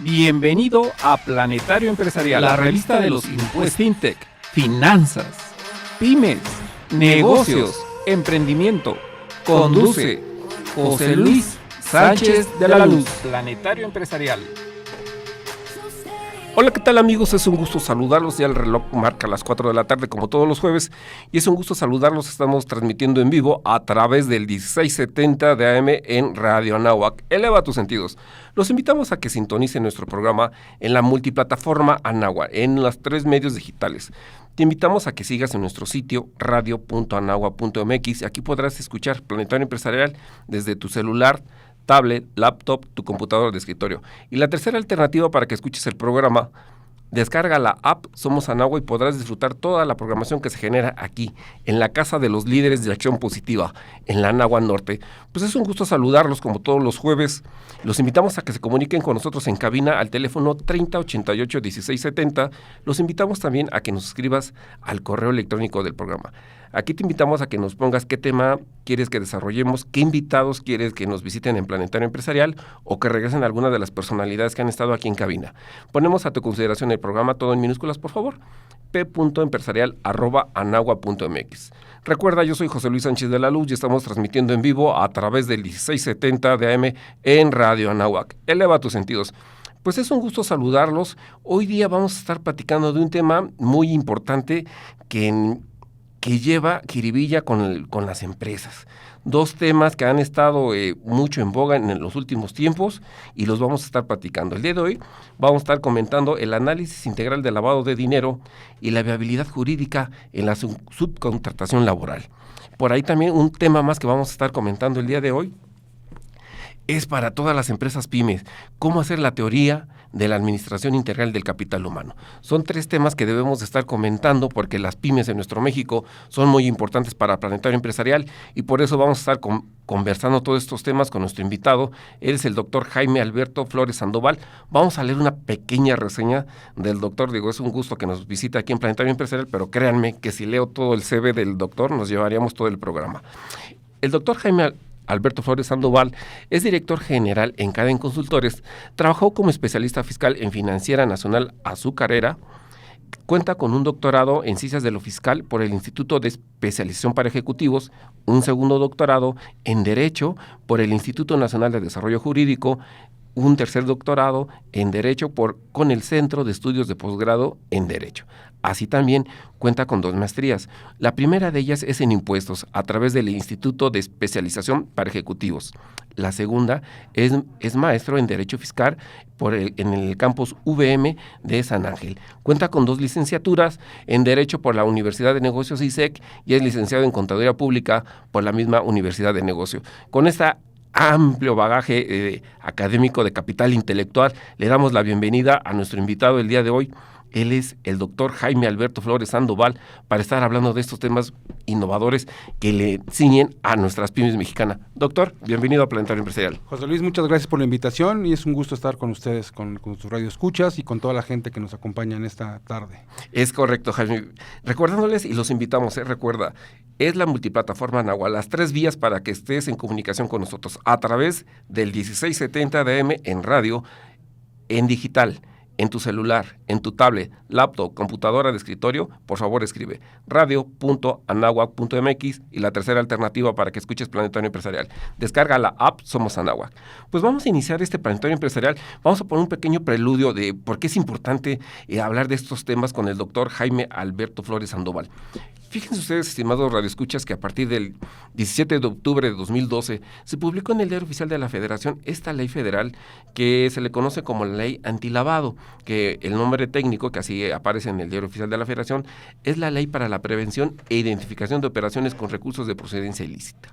Bienvenido a Planetario Empresarial, la revista de los impuestos, fintech, finanzas, pymes, negocios, emprendimiento. Conduce José Luis Sánchez de la Luz. Planetario Empresarial. Hola, ¿qué tal, amigos? Es un gusto saludarlos. Ya el reloj marca las 4 de la tarde como todos los jueves y es un gusto saludarlos. Estamos transmitiendo en vivo a través del 1670 de AM en Radio Anáhuac. Eleva tus sentidos. Los invitamos a que sintonicen nuestro programa en la multiplataforma Anáhuac, en los 3 medios digitales. Te invitamos a que sigas en nuestro sitio radio.anáhuac.mx. Aquí podrás escuchar Planetario Empresarial desde tu celular, tablet, laptop, tu computadora de escritorio. Y la tercera alternativa para que escuches el programa, descarga la app Somos Anáhuac y podrás disfrutar toda la programación que se genera aquí, en la Casa de los Líderes de Acción Positiva, en la Anáhuac Norte. Pues es un gusto saludarlos como todos los jueves. Los invitamos a que se comuniquen con nosotros en cabina al teléfono 3088-1670. Los invitamos también a que nos escribas al correo electrónico del programa. Aquí te invitamos a que nos pongas qué tema quieres que desarrollemos, qué invitados quieres que nos visiten en Planetario Empresarial o que regresen algunas de las personalidades que han estado aquí en cabina. Ponemos a tu consideración el programa todo en minúsculas, por favor, p.empresarial@anáhuac.mx. Recuerda, yo soy José Luis Sánchez de la Luz y estamos transmitiendo en vivo a través del 1670 de AM en Radio Anáhuac. Eleva tus sentidos. Pues es un gusto saludarlos. Hoy día vamos a estar platicando de un tema muy importante que lleva jiribilla con las empresas. 2 temas que han estado mucho en boga en los últimos tiempos y los vamos a estar platicando. El día de hoy vamos a estar comentando el análisis integral del lavado de dinero y la viabilidad jurídica en la subcontratación laboral. Por ahí también un tema más que vamos a estar comentando el día de hoy es para todas las empresas pymes, cómo hacer la teoría de la administración integral del capital humano. Son 3 temas que debemos de estar comentando porque las pymes en nuestro México son muy importantes para Planetario Empresarial y por eso vamos a estar conversando todos estos temas con nuestro invitado. Él es el doctor Jaime Alberto Flores Sandoval. Vamos a leer una pequeña reseña del doctor. Digo, es un gusto que nos visite aquí en Planetario Empresarial, pero créanme que si leo todo el CV del doctor nos llevaríamos todo el programa. El doctor Jaime Alberto Flores Sandoval es director general en Cadena Consultores, trabajó como especialista fiscal en Financiera Nacional Azucarera, cuenta con un doctorado en Ciencias de lo Fiscal por el Instituto de Especialización para Ejecutivos, un segundo doctorado en Derecho por el Instituto Nacional de Desarrollo Jurídico, un tercer doctorado en Derecho con el Centro de Estudios de Posgrado en Derecho. Así también cuenta con 2 maestrías. La primera de ellas es en Impuestos, a través del Instituto de Especialización para Ejecutivos. La segunda es maestro en Derecho Fiscal en el campus VM de San Ángel. Cuenta con 2 licenciaturas en Derecho por la Universidad de Negocios ISEC y es licenciado en Contaduría Pública por la misma Universidad de Negocios. Con esta amplio bagaje académico de capital intelectual, le damos la bienvenida a nuestro invitado el día de hoy. Él es el doctor Jaime Alberto Flores Sandoval para estar hablando de estos temas innovadores que le ciñen a nuestras pymes mexicanas. Doctor, bienvenido a Planetario Empresarial. José Luis, muchas gracias por la invitación y es un gusto estar con ustedes, con sus radioescuchas y con toda la gente que nos acompaña en esta tarde. Es correcto, Jaime. Recordándoles y los invitamos, recuerda, es la multiplataforma Anáhuac, las 3 vías para que estés en comunicación con nosotros a través del 1670 de AM en radio, en digital, en tu celular, en tu tablet, laptop, computadora de escritorio. Por favor escribe radio.anáhuac.mx y la tercera alternativa para que escuches Planetario Empresarial. Descarga la app Somos Anáhuac. Pues vamos a iniciar este Planetario Empresarial. Vamos a poner un pequeño preludio de por qué es importante hablar de estos temas con el doctor Jaime Alberto Flores Sandoval. Fíjense ustedes, estimados radioescuchas, que a partir del 17 de octubre de 2012 se publicó en el Diario Oficial de la Federación esta ley federal que se le conoce como la Ley Antilavado, que el nombre técnico, que así aparece en el Diario Oficial de la Federación, es la Ley para la Prevención e Identificación de Operaciones con Recursos de Procedencia Ilícita.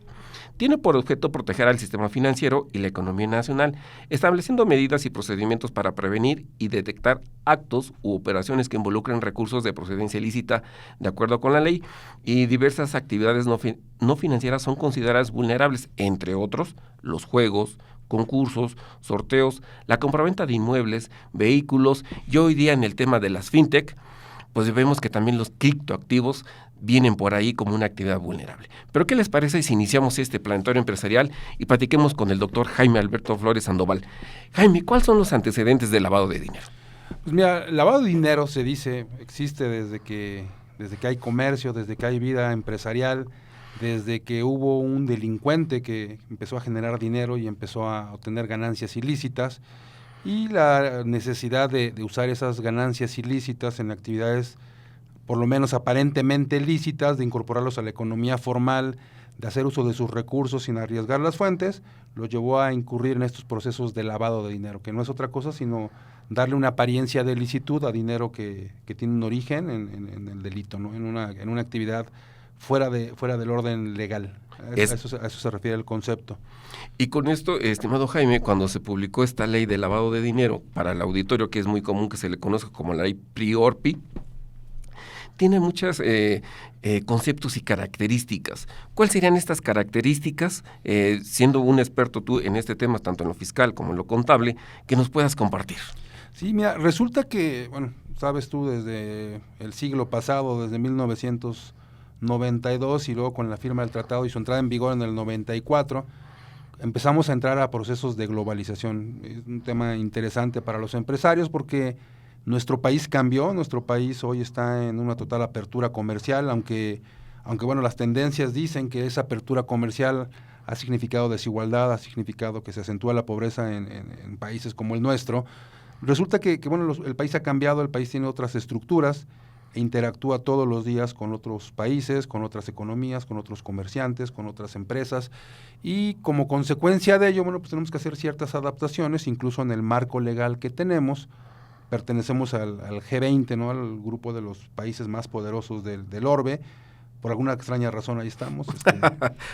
Tiene por objeto proteger al sistema financiero y la economía nacional, estableciendo medidas y procedimientos para prevenir y detectar actos u operaciones que involucren recursos de procedencia ilícita de acuerdo con la ley, y diversas actividades no financieras son consideradas vulnerables, entre otros, los juegos, concursos, sorteos, la compraventa de inmuebles, vehículos y hoy día en el tema de las fintech, pues vemos que también los criptoactivos vienen por ahí como una actividad vulnerable. Pero ¿qué les parece si iniciamos este planetario empresarial y platiquemos con el doctor Jaime Alberto Flores Sandoval? Jaime, ¿cuáles son los antecedentes del lavado de dinero? Pues mira, el lavado de dinero se dice, existe desde que hay comercio, desde que hay vida empresarial, desde que hubo un delincuente que empezó a generar dinero y empezó a obtener ganancias ilícitas, y la necesidad de usar esas ganancias ilícitas en actividades por lo menos aparentemente lícitas, de incorporarlos a la economía formal, de hacer uso de sus recursos sin arriesgar las fuentes, lo llevó a incurrir en estos procesos de lavado de dinero, que no es otra cosa sino darle una apariencia de licitud a dinero que tiene un origen en el delito, ¿no? en una actividad fuera del orden legal. A eso se refiere el concepto. Y con esto, estimado Jaime, cuando se publicó esta ley de lavado de dinero para el auditorio, que es muy común que se le conozca como la ley PRI-ORPI, tiene muchos conceptos y características. ¿Cuáles serían estas características, siendo un experto tú en este tema, tanto en lo fiscal como en lo contable, que nos puedas compartir? Sí, mira, resulta que, bueno, sabes tú, desde el siglo pasado, desde 1992 y luego con la firma del tratado y su entrada en vigor en el 94, empezamos a entrar a procesos de globalización. Es un tema interesante para los empresarios porque nuestro país cambió, nuestro país hoy está en una total apertura comercial, aunque bueno, las tendencias dicen que esa apertura comercial ha significado desigualdad, ha significado que se acentúa la pobreza en países como el nuestro. Resulta que bueno, el país ha cambiado, el país tiene otras estructuras e interactúa todos los días con otros países, con otras economías, con otros comerciantes, con otras empresas, y como consecuencia de ello, bueno, pues tenemos que hacer ciertas adaptaciones, incluso en el marco legal que tenemos. Pertenecemos al G20, ¿no? Al grupo de los países más poderosos del orbe. Por alguna extraña razón ahí estamos,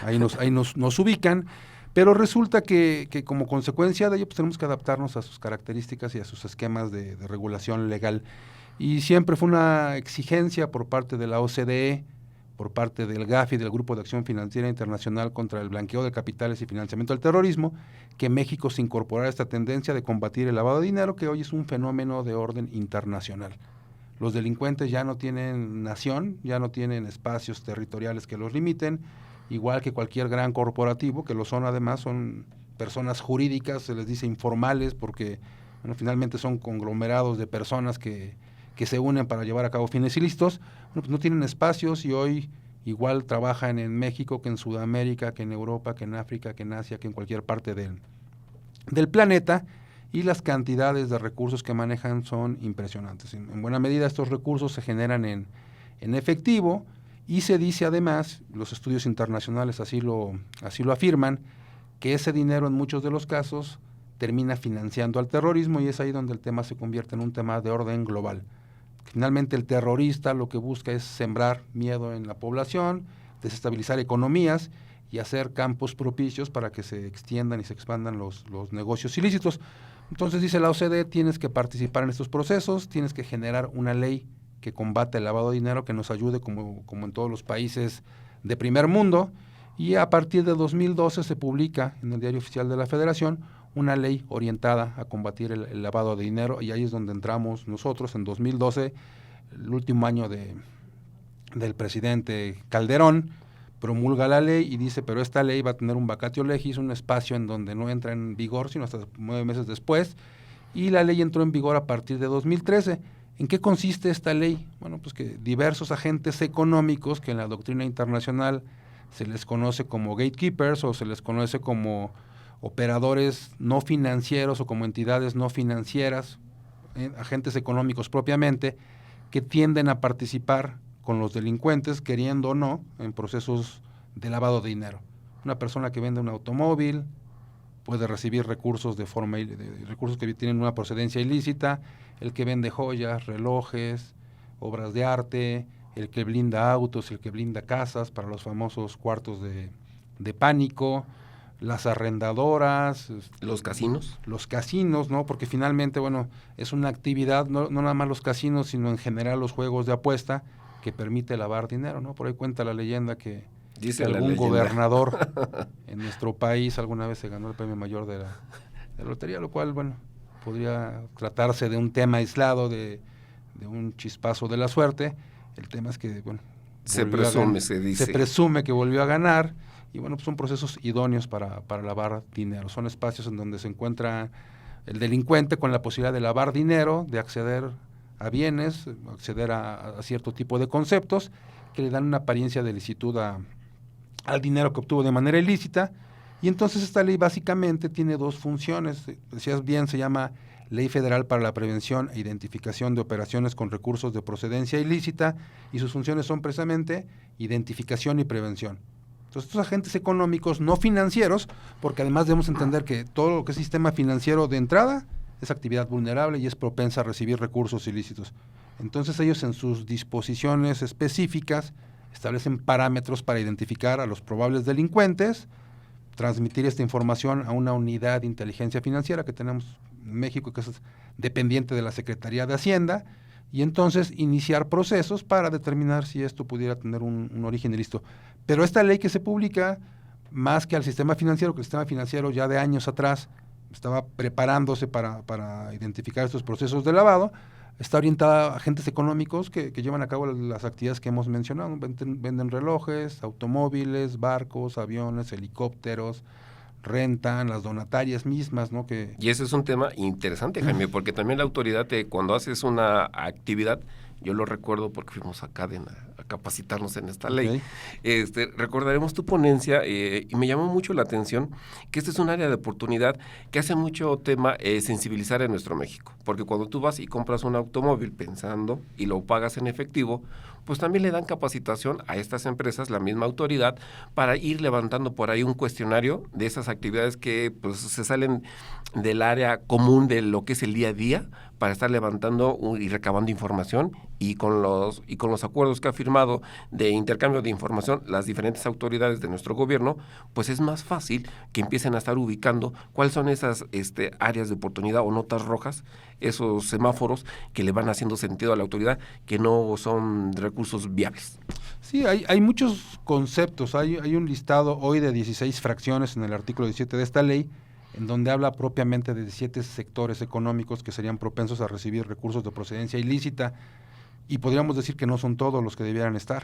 ahí nos ubican, pero resulta que como consecuencia de ello pues tenemos que adaptarnos a sus características y a sus esquemas de regulación legal. Y siempre fue una exigencia por parte de la OCDE, por parte del GAFI, del Grupo de Acción Financiera Internacional contra el Blanqueo de Capitales y Financiamiento del Terrorismo, que México se incorporara a esta tendencia de combatir el lavado de dinero, que hoy es un fenómeno de orden internacional. Los delincuentes ya no tienen nación, ya no tienen espacios territoriales que los limiten, igual que cualquier gran corporativo, que lo son además, son personas jurídicas, se les dice informales, porque bueno, finalmente son conglomerados de personas que se unen para llevar a cabo fines ilícitos. Bueno, pues no tienen espacios y hoy igual trabajan en México que en Sudamérica, que en Europa, que en África, que en Asia, que en cualquier parte del planeta, y las cantidades de recursos que manejan son impresionantes. En buena medida estos recursos se generan en efectivo, y se dice además, los estudios internacionales así lo afirman, que ese dinero en muchos de los casos termina financiando al terrorismo, y es ahí donde el tema se convierte en un tema de orden global. Finalmente el terrorista lo que busca es sembrar miedo en la población, desestabilizar economías y hacer campos propicios para que se extiendan y se expandan los negocios ilícitos. Entonces dice la OCDE, tienes que participar en estos procesos, tienes que generar una ley que combate el lavado de dinero, que nos ayude como en todos los países de primer mundo, y a partir de 2012 se publica en el Diario Oficial de la Federación una ley orientada a combatir el lavado de dinero, y ahí es donde entramos nosotros en 2012, el último año del presidente Calderón. Promulga la ley y dice, pero esta ley va a tener un vacatio legis, un espacio en donde no entra en vigor sino hasta 9 meses después, y la ley entró en vigor a partir de 2013. ¿En qué consiste esta ley? Bueno, pues que diversos agentes económicos, que en la doctrina internacional se les conoce como gatekeepers o se les conoce como operadores no financieros o como entidades no financieras, agentes económicos propiamente, que tienden a participar con los delincuentes, queriendo o no, en procesos de lavado de dinero. Una persona que vende un automóvil puede recibir recursos recursos que tienen una procedencia ilícita, el que vende joyas, relojes, obras de arte, el que blinda autos, el que blinda casas para los famosos cuartos de pánico, las arrendadoras, los casinos, ¿no? Porque finalmente, bueno, es una actividad, no nada más los casinos, sino en general los juegos de apuesta, que permite lavar dinero, ¿no? Por ahí cuenta la leyenda que algún gobernador en nuestro país alguna vez se ganó el premio mayor de la lotería, lo cual, bueno, podría tratarse de un tema aislado de de un chispazo de la suerte. El tema es que, bueno, se presume que volvió a ganar, y bueno, pues son procesos idóneos para lavar dinero. Son espacios en donde se encuentra el delincuente con la posibilidad de lavar dinero, de acceder a bienes, acceder a cierto tipo de conceptos que le dan una apariencia de licitud al dinero que obtuvo de manera ilícita. Y entonces esta ley básicamente tiene dos funciones. Decías bien, se llama Ley Federal para la Prevención e Identificación de Operaciones con Recursos de Procedencia Ilícita, y sus funciones son precisamente identificación y prevención. Entonces, estos agentes económicos no financieros, porque además debemos entender que todo lo que es sistema financiero de entrada es actividad vulnerable y es propensa a recibir recursos ilícitos. Entonces, ellos en sus disposiciones específicas establecen parámetros para identificar a los probables delincuentes, transmitir esta información a una unidad de inteligencia financiera que tenemos en México, que es dependiente de la Secretaría de Hacienda, y entonces iniciar procesos para determinar si esto pudiera tener un origen ilícito. Pero esta ley que se publica, más que al sistema financiero, que el sistema financiero ya de años atrás estaba preparándose para identificar estos procesos de lavado, está orientada a agentes económicos que llevan a cabo las actividades que hemos mencionado. Venden relojes, automóviles, barcos, aviones, helicópteros, rentan, las donatarias mismas, ¿no? Y ese es un tema interesante, Jaime, porque también la autoridad, cuando haces una actividad, yo lo recuerdo porque fuimos a Cadena a capacitarnos en esta ley. Recordaremos tu ponencia y me llamó mucho la atención que este es un área de oportunidad que hace mucho tema sensibilizar en nuestro México, porque cuando tú vas y compras un automóvil pensando y lo pagas en efectivo, pues también le dan capacitación a estas empresas, la misma autoridad, para ir levantando por ahí un cuestionario de esas actividades que pues se salen del área común de lo que es el día a día, para estar levantando y recabando información, y con los acuerdos que ha firmado de intercambio de información las diferentes autoridades de nuestro gobierno, pues es más fácil que empiecen a estar ubicando cuáles son esas áreas de oportunidad o notas rojas, esos semáforos que le van haciendo sentido a la autoridad, que no son recursos viables. Sí, hay muchos conceptos. Hay un listado hoy de 16 fracciones en el artículo 17 de esta ley, en donde habla propiamente de 17 sectores económicos que serían propensos a recibir recursos de procedencia ilícita, y podríamos decir que no son todos los que debieran estar,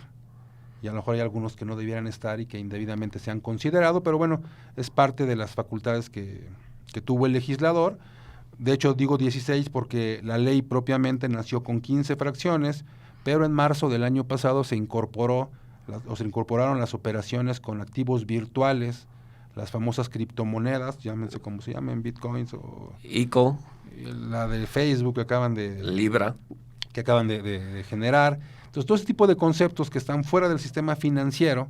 y a lo mejor hay algunos que no debieran estar y que indebidamente se han considerado, pero bueno, es parte de las facultades que tuvo el legislador. De hecho, digo 16 porque la ley propiamente nació con 15 fracciones, pero en marzo del año pasado se incorporaron las operaciones con activos virtuales, las famosas criptomonedas, llámense como se llamen, bitcoins o ICO, la de Facebook Libra, que acaban de generar. Entonces, todo ese tipo de conceptos que están fuera del sistema financiero,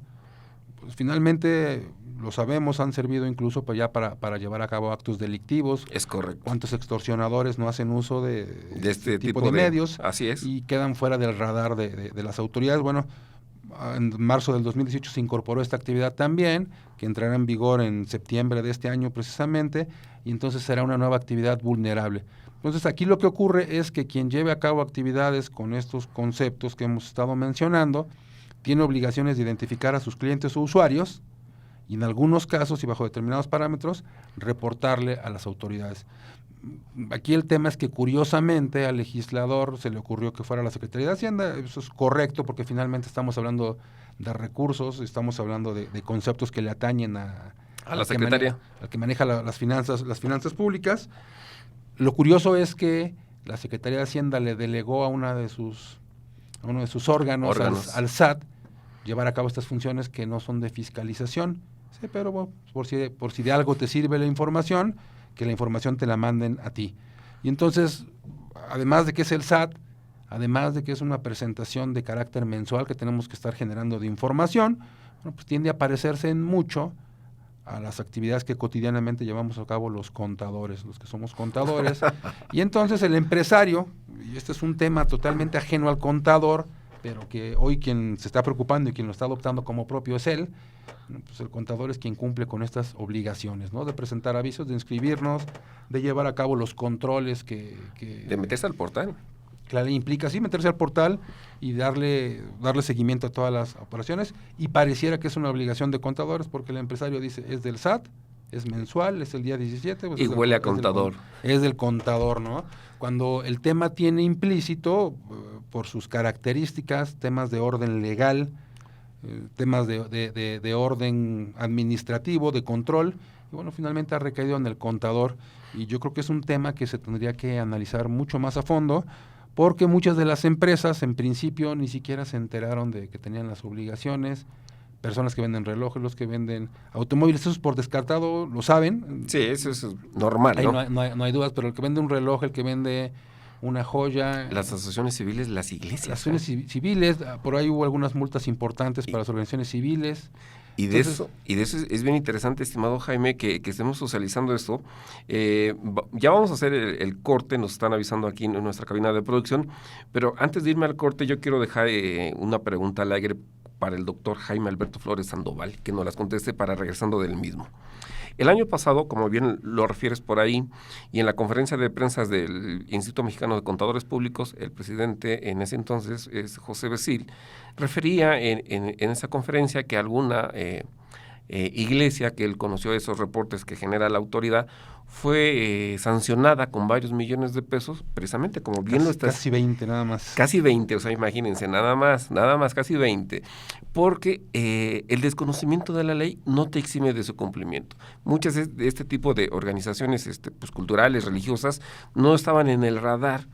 pues finalmente, lo sabemos, han servido incluso para llevar a cabo actos delictivos. Es correcto. ¿Cuántos extorsionadores no hacen uso de este tipo de medios? Así es. Y quedan fuera del radar de las autoridades. Bueno, en marzo del 2018 se incorporó esta actividad también, que entrará en vigor en septiembre de este año precisamente, y entonces será una nueva actividad vulnerable. Entonces, aquí lo que ocurre es que quien lleve a cabo actividades con estos conceptos que hemos estado mencionando, tiene obligaciones de identificar a sus clientes o usuarios, y en algunos casos y bajo determinados parámetros, reportarle a las autoridades. Aquí el tema es que curiosamente al legislador se le ocurrió que fuera la Secretaría de Hacienda. Eso es correcto porque finalmente estamos hablando de recursos, estamos hablando de conceptos que le atañen a la Secretaría, al que maneja las finanzas públicas. Lo curioso es que la Secretaría de Hacienda le delegó a uno de sus órganos. Al SAT, llevar a cabo estas funciones que no son de fiscalización. Sí, pero bueno, por si de algo te sirve la información, que la información te la manden a ti. Y entonces, además de que es el SAT, además de que es una presentación de carácter mensual que tenemos que estar generando de información, bueno, pues tiende a parecerse en mucho a las actividades que cotidianamente llevamos a cabo los contadores, los que somos contadores. Y entonces el empresario, y este es un tema totalmente ajeno al contador, pero que hoy quien se está preocupando y quien lo está adoptando como propio es él, pues el contador es quien cumple con estas obligaciones, ¿no? De presentar avisos, de inscribirnos, de llevar a cabo los controles de meterse al portal. Que la ley implica, sí, meterse al portal y darle seguimiento a todas las operaciones, y pareciera que es una obligación de contadores porque el empresario dice, es del SAT, es mensual, es el día 17. Pues y huele a contador. Es del contador, ¿no? Cuando el tema tiene implícito, por sus características, temas de orden legal, temas de orden administrativo, de control, y bueno, finalmente ha recaído en el contador, y yo creo que es un tema que se tendría que analizar mucho más a fondo, porque muchas de las empresas en principio ni siquiera se enteraron de que tenían las obligaciones, personas que venden relojes, los que venden automóviles, esos por descartado lo saben. Sí, eso es normal, Ahí ¿no? No hay dudas, pero el que vende un reloj, el que vende una joya... Las asociaciones civiles, las iglesias. Las asociaciones civiles, por ahí hubo algunas multas importantes para las organizaciones civiles. Y de eso es bien interesante, estimado Jaime, que estemos socializando esto. Ya vamos a hacer el corte, nos están avisando aquí en nuestra cabina de producción, pero antes de irme al corte yo quiero dejar una pregunta al aire para el doctor Jaime Alberto Flores Sandoval, que nos las conteste para regresando del mismo. El año pasado, como bien lo refieres por ahí, y en la conferencia de prensa del Instituto Mexicano de Contadores Públicos, el presidente en ese entonces, José Becil, refería en esa conferencia que alguna iglesia que él conoció esos reportes que genera la autoridad fue sancionada con varios millones de pesos, precisamente como bien lo estás... Casi 20 nada más. Casi 20, o sea, imagínense, nada más, casi 20, porque el desconocimiento de la ley no te exime de su cumplimiento. Muchas de este tipo de organizaciones pues, culturales, religiosas, no estaban en el radar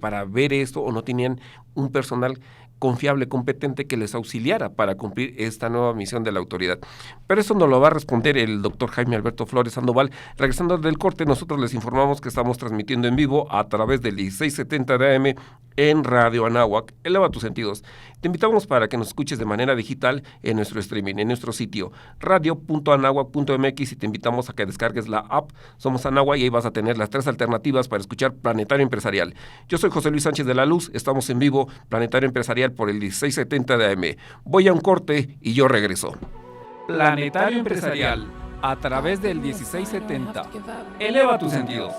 para ver esto o no tenían un personal confiable, competente que les auxiliara para cumplir esta nueva misión de la autoridad. Pero eso nos lo va a responder el doctor Jaime Alberto Flores Sandoval. Regresando del corte, nosotros les informamos que estamos transmitiendo en vivo a través del 1670 de AM en Radio Anáhuac. Eleva tus sentidos. Te invitamos para que nos escuches de manera digital en nuestro streaming, en nuestro sitio radio.anáhuac.mx, y te invitamos a que descargues la app Somos Anáhuac y ahí vas a tener las 3 alternativas para escuchar Planetario Empresarial. Yo soy José Luis Sánchez de la Luz, estamos en vivo, Planetario Empresarial por el 1670 de AM. Voy a un corte y yo regreso. Planetario Empresarial, a través del 1670. Eleva tus sentidos.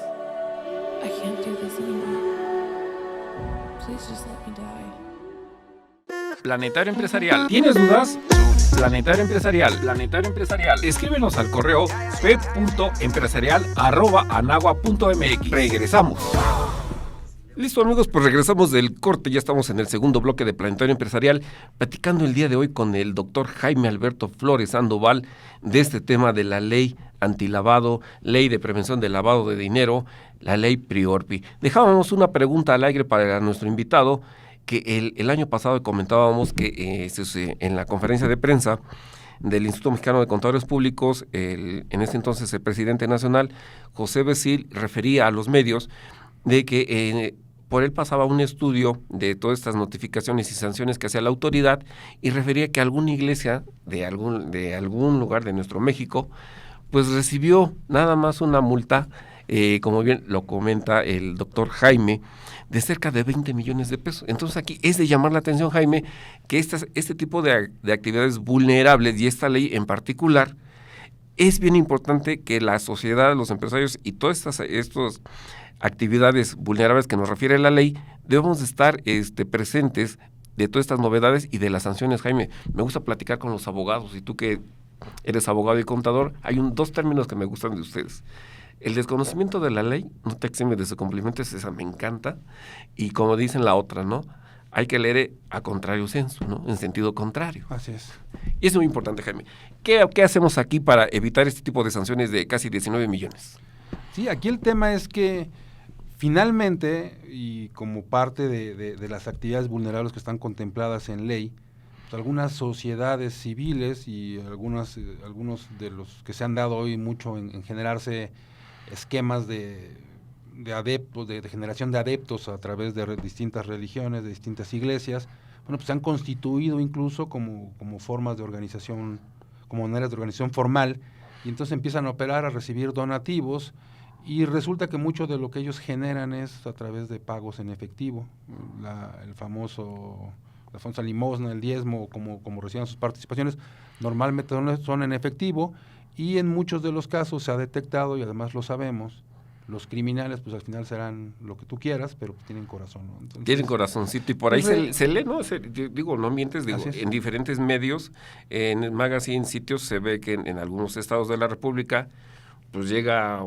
I can't do this anymore. Please just let me die. Planetario Empresarial. ¿Tienes dudas? Planetario Empresarial. Planetario Empresarial. Escríbenos al correo p.empresarial@anagua.mx. Regresamos. Listo, amigos, pues regresamos del corte, ya estamos en el segundo bloque de Planetario Empresarial, platicando el día de hoy con el doctor Jaime Alberto Flores Sandoval de este tema de la ley antilavado, ley de prevención del lavado de dinero, la ley Priorpi. Dejábamos una pregunta al aire para nuestro invitado, que el año pasado comentábamos que en la conferencia de prensa del Instituto Mexicano de Contadores Públicos, en ese entonces el presidente nacional, José Becil, refería a los medios de que por él pasaba un estudio de todas estas notificaciones y sanciones que hacía la autoridad y refería que alguna iglesia de algún lugar de nuestro México pues recibió nada más una multa, como bien lo comenta el doctor Jaime, de cerca de 20 millones de pesos. Entonces aquí es de llamar la atención, Jaime, que este tipo de actividades vulnerables y esta ley en particular, es bien importante que la sociedad, los empresarios y todas estas actividades vulnerables que nos refiere la ley, debemos de estar presentes de todas estas novedades y de las sanciones. Jaime, me gusta platicar con los abogados, y tú que eres abogado y contador, hay dos términos que me gustan de ustedes. El desconocimiento de la ley no te exime de su cumplimiento, esa me encanta, y como dicen la otra, ¿no? Hay que leer a contrario sensu, ¿no? En sentido contrario. Así es. Y es muy importante, Jaime. ¿Qué hacemos aquí para evitar este tipo de sanciones de casi 19 millones? Sí, aquí el tema es que finalmente, y como parte de las actividades vulnerables que están contempladas en ley, pues algunas sociedades civiles y algunos de los que se han dado hoy mucho en generarse esquemas de adeptos, de generación de adeptos a través de distintas religiones, de distintas iglesias, bueno, pues se han constituido incluso como formas de organización, como maneras de organización formal, y entonces empiezan a operar, a recibir donativos, y resulta que mucho de lo que ellos generan es a través de pagos en efectivo, la famosa limosna, el diezmo, como reciban sus participaciones, normalmente son en efectivo, y en muchos de los casos se ha detectado, y además lo sabemos, los criminales pues al final serán lo que tú quieras, pero tienen corazón, ¿no? Entonces, tienen corazoncito, y por ahí se lee, ¿no? No mientes, en diferentes medios, en magazine, sitios, se ve que en algunos estados de la República, pues llega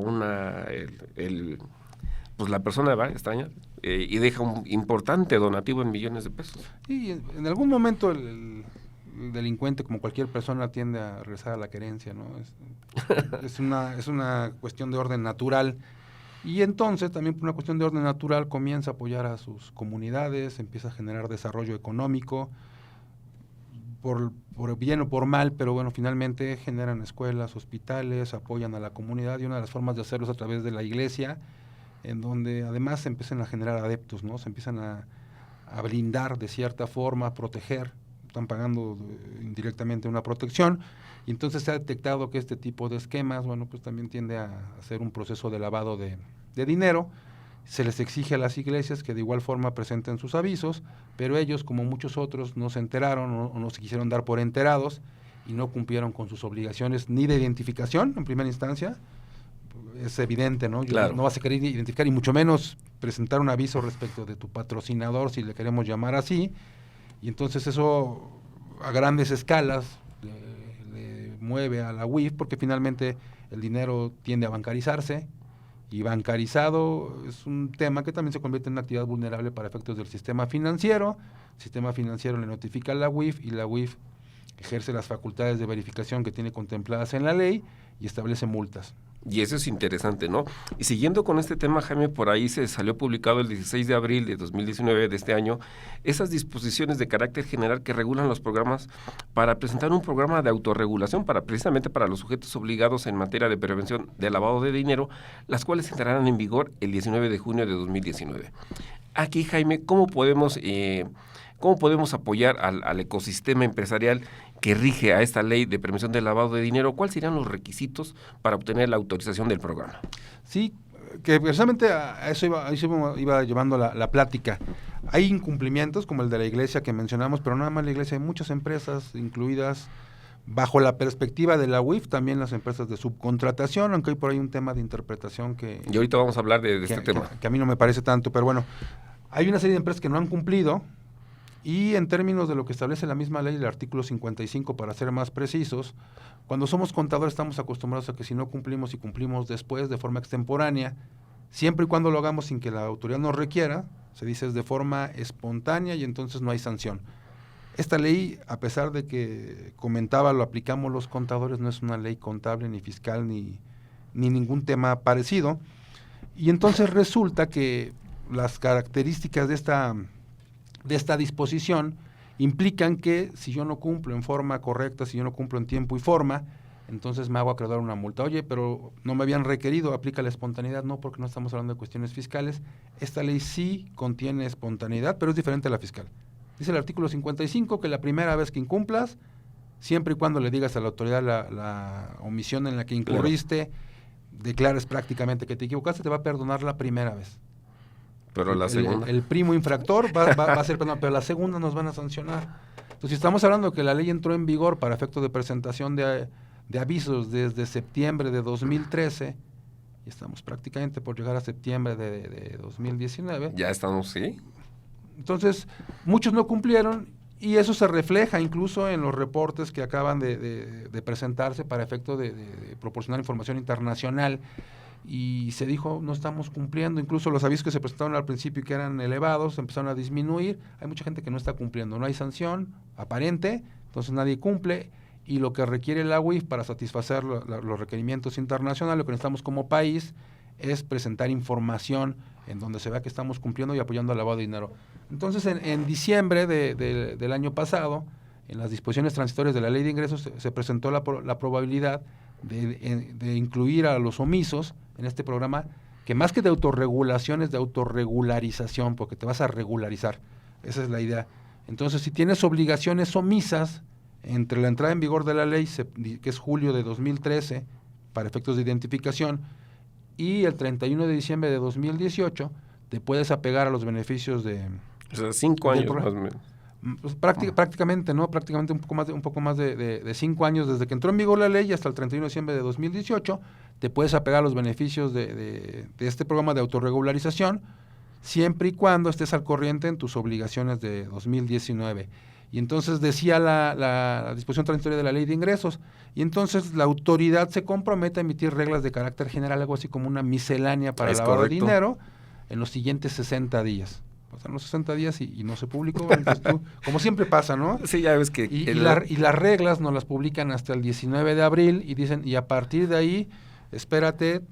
pues la persona va extraña y deja un importante donativo en millones de pesos. Y en algún momento el delincuente, como cualquier persona, tiende a regresar a la querencia, ¿no? Es una cuestión de orden natural. Y entonces, también por una cuestión de orden natural, comienza a apoyar a sus comunidades, empieza a generar desarrollo económico, por bien o por mal, pero bueno, finalmente generan escuelas, hospitales, apoyan a la comunidad, y una de las formas de hacerlo es a través de la iglesia, en donde además se empiezan a generar adeptos, ¿no? Se empiezan a blindar de cierta forma, a proteger, están pagando indirectamente una protección, y entonces se ha detectado que este tipo de esquemas, bueno, pues también tiende a hacer un proceso de lavado de dinero. Se les exige a las iglesias que de igual forma presenten sus avisos, pero ellos, como muchos otros, no se enteraron o no se quisieron dar por enterados y no cumplieron con sus obligaciones ni de identificación en primera instancia. Es evidente, ¿no? Claro. No vas a querer identificar y mucho menos presentar un aviso respecto de tu patrocinador, si le queremos llamar así, y entonces eso a grandes escalas le mueve a la UIF, porque finalmente el dinero tiende a bancarizarse, y bancarizado es un tema que también se convierte en una actividad vulnerable para efectos del sistema financiero. El sistema financiero le notifica a la UIF y la UIF ejerce las facultades de verificación que tiene contempladas en la ley y establece multas. Y eso es interesante, ¿no? Y siguiendo con este tema, Jaime, por ahí se salió publicado el 16 de abril de 2019 de este año, esas disposiciones de carácter general que regulan los programas para presentar un programa de autorregulación precisamente para los sujetos obligados en materia de prevención de lavado de dinero, las cuales entrarán en vigor el 19 de junio de 2019. Aquí, Jaime, ¿cómo podemos apoyar al ecosistema empresarial que rige a esta ley de prevención del lavado de dinero? ¿Cuáles serían los requisitos para obtener la autorización del programa? Sí, que precisamente a eso iba llevando la plática. Hay incumplimientos como el de la iglesia que mencionamos, pero no nada más la iglesia, hay muchas empresas incluidas bajo la perspectiva de la UIF, también las empresas de subcontratación, aunque hay por ahí un tema de interpretación que... Y ahorita vamos a hablar de este tema. Que a mí no me parece tanto, pero bueno, hay una serie de empresas que no han cumplido. Y en términos de lo que establece la misma ley, el artículo 55, para ser más precisos, cuando somos contadores estamos acostumbrados a que si no cumplimos y cumplimos después de forma extemporánea, siempre y cuando lo hagamos sin que la autoridad nos requiera, se dice es de forma espontánea y entonces no hay sanción. Esta ley, a pesar de que comentaba, lo aplicamos los contadores, no es una ley contable ni fiscal ni ningún tema parecido. Y entonces resulta que las características de esta disposición implican que si yo no cumplo en forma correcta, si yo no cumplo en tiempo y forma, entonces me hago acreedor una multa. Oye, pero no me habían requerido, aplica la espontaneidad. No, porque no estamos hablando de cuestiones fiscales. Esta ley sí contiene espontaneidad, pero es diferente a la fiscal. Dice el artículo 55 que la primera vez que incumplas, siempre y cuando le digas a la autoridad la omisión en la que incurriste, declares prácticamente que te equivocaste, te va a perdonar la primera vez. Pero la segunda. El primo infractor va a ser perdonado, pero la segunda nos van a sancionar. Entonces, si estamos hablando que la ley entró en vigor para efecto de presentación de avisos desde septiembre de 2013, y estamos prácticamente por llegar a septiembre de 2019. Ya estamos, sí. Entonces, muchos no cumplieron y eso se refleja incluso en los reportes que acaban de presentarse para efecto de proporcionar información internacional. Y se dijo, no estamos cumpliendo, incluso los avisos que se presentaron al principio y que eran elevados, empezaron a disminuir, hay mucha gente que no está cumpliendo, no hay sanción aparente, entonces nadie cumple, y lo que requiere la UIF para satisfacer los requerimientos internacionales, lo que necesitamos como país, es presentar información en donde se vea que estamos cumpliendo y apoyando al lavado de dinero. Entonces, en diciembre del año pasado, en las disposiciones transitorias de la Ley de Ingresos, se presentó la probabilidad de incluir a los omisos en este programa, que más que de autorregulación es de autorregularización, porque te vas a regularizar, esa es la idea. Entonces, si tienes obligaciones omisas entre la entrada en vigor de la ley, que es julio de 2013, para efectos de identificación, y el 31 de diciembre de 2018, te puedes apegar a los beneficios de... O sea, 5 años más o menos. Pues prácticamente, ¿no? Prácticamente un poco más de 5 años desde que entró en vigor la ley hasta el 31 de diciembre de 2018, te puedes apegar a los beneficios de este programa de autorregularización, siempre y cuando estés al corriente en tus obligaciones de 2019. Y entonces decía la disposición transitoria de la Ley de Ingresos. Y entonces la autoridad se compromete a emitir reglas de carácter general, algo así como una miscelánea para Es lavar correcto. dinero en los siguientes 60 días. Pasan los 60 días y no se publicó. Entonces tú, como siempre pasa, ¿no? Sí, ya ves que... Y las reglas nos las publican hasta el 19 de abril y dicen, y a partir de ahí, espérate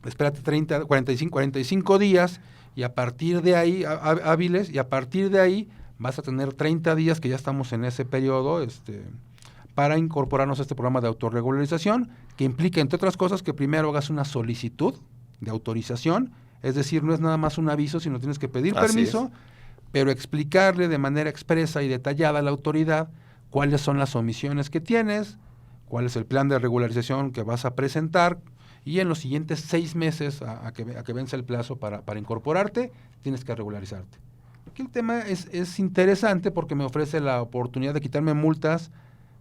45 días, y a partir de ahí, hábiles, y a partir de ahí vas a tener 30 días, que ya estamos en ese periodo, para incorporarnos a este programa de autorregularización, que implica, entre otras cosas, que primero hagas una solicitud de autorización, es decir, no es nada más un aviso, sino tienes que pedir Así permiso, pero explicarle de manera expresa y detallada a la autoridad cuáles son las omisiones que tienes, cuál es el plan de regularización que vas a presentar, y en los siguientes 6 meses, a que vence el plazo para incorporarte, tienes que regularizarte. Aquí el tema es interesante porque me ofrece la oportunidad de quitarme multas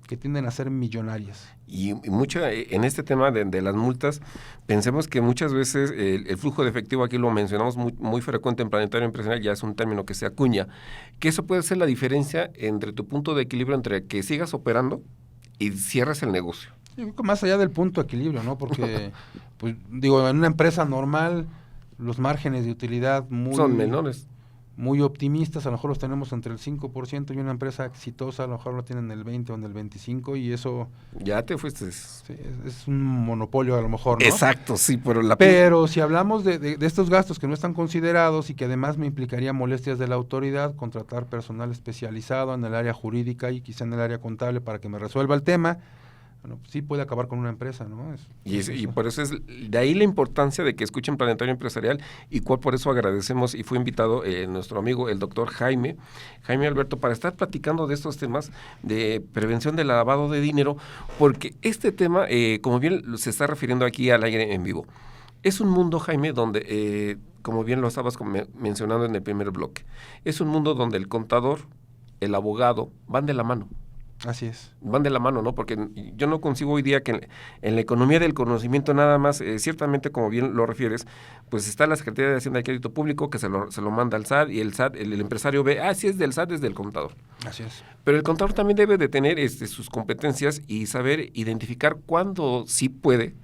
que tienden a ser millonarias. Y mucho en este tema de las multas, pensemos que muchas veces el flujo de efectivo, aquí lo mencionamos muy frecuente en Planetario Empresarial, ya es un término que se acuña, que eso puede ser la diferencia entre tu punto de equilibrio entre que sigas operando y cierres el negocio. Yo creo que más allá del punto de equilibrio, ¿no? Porque, pues, digo, en una empresa normal, los márgenes de utilidad Son menores. muy optimistas, a lo mejor los tenemos entre el 5%, y una empresa exitosa a lo mejor lo tienen en el 20 o en el 25%, y eso Ya te fuiste. sí, es un monopolio a lo mejor, ¿no? Exacto, sí, Pero si hablamos de estos gastos que no están considerados y que además me implicaría molestias de la autoridad, contratar personal especializado en el área jurídica y quizá en el área contable para que me resuelva el tema, bueno, pues sí puede acabar con una empresa, ¿no? Y por eso es de ahí la importancia de que escuchen Planetario Empresarial, y cual por eso agradecemos, y fue invitado nuestro amigo el doctor Jaime Alberto, para estar platicando de estos temas de prevención del lavado de dinero, porque este tema, como bien se está refiriendo aquí al aire en vivo, es un mundo, Jaime, donde, como bien lo estabas mencionando en el primer bloque, es un mundo donde el contador, el abogado, van de la mano. Así es. Van de la mano, ¿no? Porque yo no consigo hoy día que en la economía del conocimiento nada más, ciertamente, como bien lo refieres, pues está la Secretaría de Hacienda y Crédito Público que se lo manda al SAT, y el SAT, el empresario ve, si es del SAT, es del contador. Así es. Pero el contador también debe de tener sus competencias y saber identificar cuándo sí puede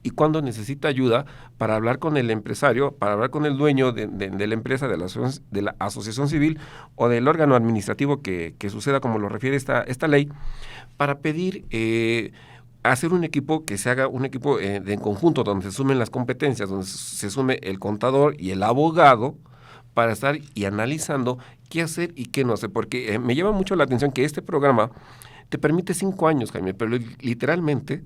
y cuándo necesita ayuda para hablar con el empresario, para hablar con el dueño de la empresa, de la asociación civil o del órgano administrativo que suceda, como lo refiere esta ley, para pedir hacer un equipo, que se haga un equipo en conjunto, donde se sumen las competencias, donde se sume el contador y el abogado, para estar y analizando qué hacer y qué no hacer, porque me llama mucho la atención que este programa te permite 5 años, Jaime, pero literalmente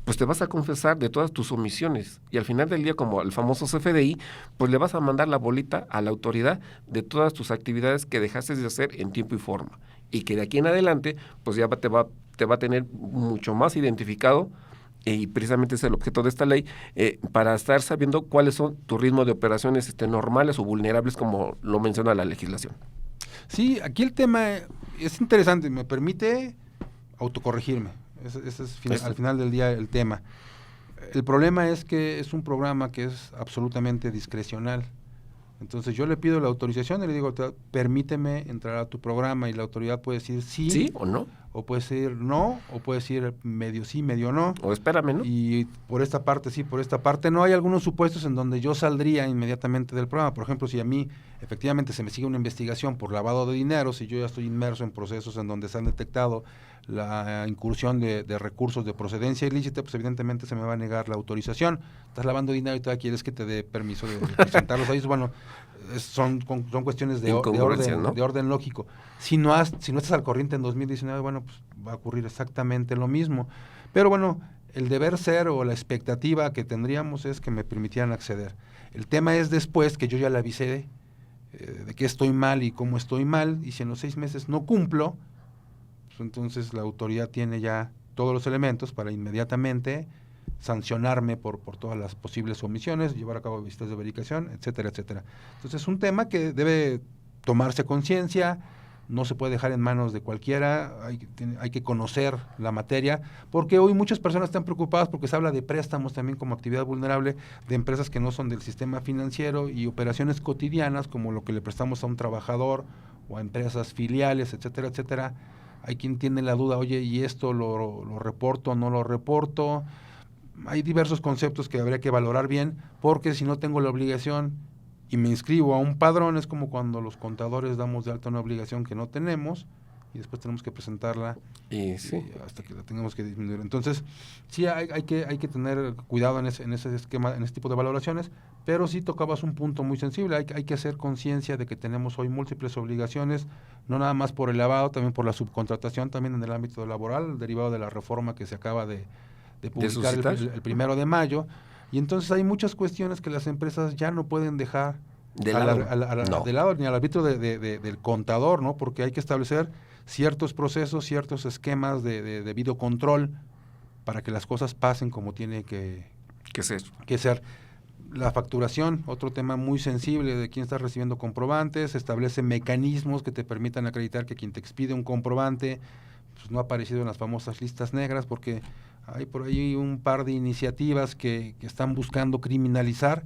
pues te vas a confesar de todas tus omisiones, y al final del día, como el famoso CFDI, pues le vas a mandar la bolita a la autoridad de todas tus actividades que dejaste de hacer en tiempo y forma, y que de aquí en adelante pues ya te va a tener mucho más identificado, y precisamente es el objeto de esta ley, para estar sabiendo cuáles son tus ritmos de operaciones normales o vulnerables, como lo menciona la legislación. Sí, aquí el tema es interesante, me permite autocorregirme. Ese es al final del día el tema. El problema es que es un programa que es absolutamente discrecional. Entonces yo le pido la autorización y le digo, permíteme entrar a tu programa, y la autoridad puede decir ¿Sí o no? o puede decir no, o puede decir medio sí, medio no. O espérame, ¿no? Y por esta parte sí, por esta parte no. Hay algunos supuestos en donde yo saldría inmediatamente del programa. Por ejemplo, si a mí efectivamente se me sigue una investigación por lavado de dinero, si yo ya estoy inmerso en procesos en donde se han detectado la incursión de recursos de procedencia ilícita, pues evidentemente se me va a negar la autorización. Estás lavando dinero y todavía quieres que te dé permiso de presentarlos ahí. Bueno, son cuestiones de orden, ¿no? De orden lógico. Si no estás al corriente en 2019, bueno, pues va a ocurrir exactamente lo mismo. Pero bueno, el deber ser o la expectativa que tendríamos es que me permitieran acceder. El tema es después que yo ya le avisé de que estoy mal y cómo estoy mal, y si en los 6 meses no cumplo, pues entonces la autoridad tiene ya todos los elementos para inmediatamente sancionarme por todas las posibles omisiones, llevar a cabo visitas de verificación, etcétera, etcétera. Entonces es un tema que debe tomarse conciencia, no se puede dejar en manos de cualquiera, hay que conocer la materia, porque hoy muchas personas están preocupadas porque se habla de préstamos también como actividad vulnerable de empresas que no son del sistema financiero, y operaciones cotidianas como lo que le prestamos a un trabajador o a empresas filiales, etcétera, etcétera. Hay quien tiene la duda, oye, ¿y esto lo reporto o no lo reporto? Hay diversos conceptos que habría que valorar bien, porque si no tengo la obligación y me inscribo a un padrón, es como cuando los contadores damos de alta una obligación que no tenemos y después tenemos que presentarla hasta que la tengamos que disminuir. Entonces, sí hay que tener cuidado en ese esquema, en ese tipo de valoraciones, pero sí tocabas un punto muy sensible. Hay que hacer conciencia de que tenemos hoy múltiples obligaciones, no nada más por el lavado, también por la subcontratación, también en el ámbito laboral, derivado de la reforma que se acaba de publicar el 1 de mayo. Y entonces hay muchas cuestiones que las empresas ya no pueden dejar de lado ni al arbitrio del contador, ¿no? Porque hay que establecer ciertos procesos, ciertos esquemas de debido control para que las cosas pasen como tiene que ser. La facturación, otro tema muy sensible de quién está recibiendo comprobantes, establece mecanismos que te permitan acreditar que quien te expide un comprobante pues no ha aparecido en las famosas listas negras, porque hay por ahí un par de iniciativas que están buscando criminalizar